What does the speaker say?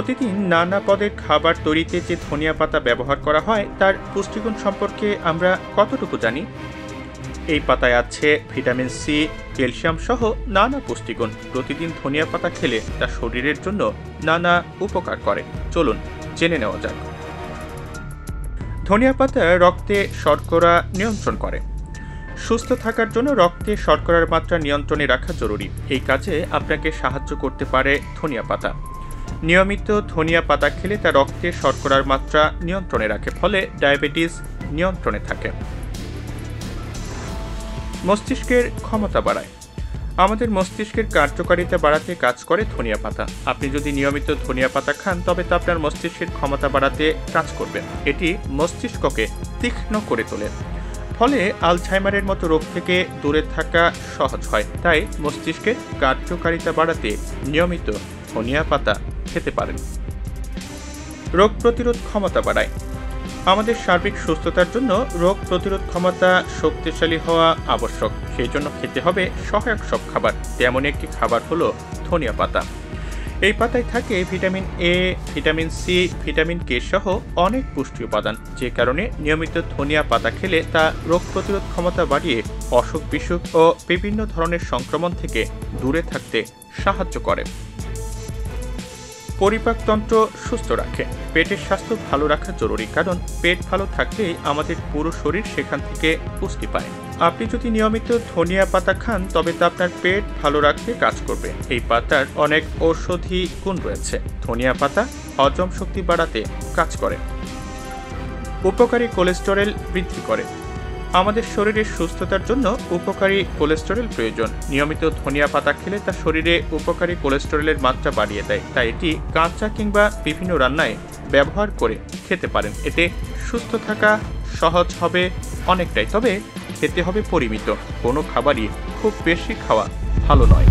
প্রতিদিন নানা পদের খাবার তৈরিতে যে ধনিয়া পাতা ব্যবহার করা হয় তার পুষ্টিগুণ সম্পর্কে আমরা কতটুকু জানি? এই পাতায় আছে ভিটামিন সি, ক্যালসিয়াম সহ নানা পুষ্টিগুণ। প্রতিদিন ধনিয়া পাতা খেলে তা শরীরের জন্য নানা উপকার করে। চলুন জেনে নেওয়া যাক। ধনিয়া পাতা রক্তে শর্করা নিয়ন্ত্রণ করে। সুস্থ থাকার জন্য রক্তে শর্করার মাত্রা নিয়ন্ত্রণে রাখা জরুরি। এই কাজে আপনাকে সাহায্য করতে পারে ধনিয়া পাতা। নিয়মিত ধনিয়া পাতা খেলে তা রক্তে শর্করার মাত্রা নিয়ন্ত্রণে রাখে, ফলে ডায়াবেটিস নিয়ন্ত্রণে থাকে। মস্তিষ্কের ক্ষমতা বাড়ায়। আমাদের মস্তিষ্কের কার্যকারিতা বাড়াতে কাজ করে ধনিয়া পাতা। আপনি যদি নিয়মিত ধনিয়া পাতা খান তবে তা আপনার মস্তিষ্কের ক্ষমতা বাড়াতে কাজ করবে। এটি মস্তিষ্ককে তীক্ষ্ণ করে তোলে, ফলে আলঝাইমারের মতো রোগ থেকে দূরে থাকা সহজ হয়। তাই মস্তিষ্কের কার্যকারিতা বাড়াতে নিয়মিত ধনিয়া পাতা খেতে পারেন। রোগ প্রতিরোধ ক্ষমতা বাড়ায়। আমাদের সার্বিক সুস্থতার জন্য রোগ প্রতিরোধ ক্ষমতা শক্তিশালী হওয়া আবশ্যক। সেই জন্য খেতে হবে সহায়ক সব খাবার। তেমন একটি খাবার হলো ধনিয়া পাতা। এই পাতায় থাকে vitamin A, vitamin C, vitamin K সহ অনেক পুষ্টি উপাদান, যে কারণে নিয়মিত ধনিয়া পাতা খেলে তা রোগ প্রতিরোধ ক্ষমতা বাড়িয়ে অসুখ বিসুখ ও বিভিন্ন ধরনের সংক্রমণ থেকে দূরে থাকতে সাহায্য করে। পরিপাকতন্ত্র সুস্থ রাখে। পেটের স্বাস্থ্য ভালো রাখা জরুরি, কারণ পেট ভালো থাকলেই আমাদের পুরো শরীর সেখান থেকে পুষ্টি পায়। আপনি যদি নিয়মিত ধনিয়া পাতা খান তবে তা আপনার পেট ভালো রাখতে কাজ করবে। এই পাতার অনেক ঔষধি গুণ রয়েছে। ধনিয়া পাতা হজম শক্তি বাড়াতে কাজ করে। উপকারী কোলেস্টেরল বৃদ্ধি করে। আমাদের শরীরের সুস্থতার জন্য উপকারী কোলেস্টেরল প্রয়োজন। নিয়মিত ধনিয়া পাতা খেলে তা শরীরে উপকারী কোলেস্টেরলের মাত্রা বাড়িয়ে দেয়। তাই এটি কাঁচা কিংবা বিভিন্ন রান্নায় ব্যবহার করে খেতে পারেন। এতে সুস্থ থাকা সহজ হবে অনেকটাই, তবে খেতে হবে পরিমিত। কোনো খাবারই খুব বেশি খাওয়া ভালো নয়।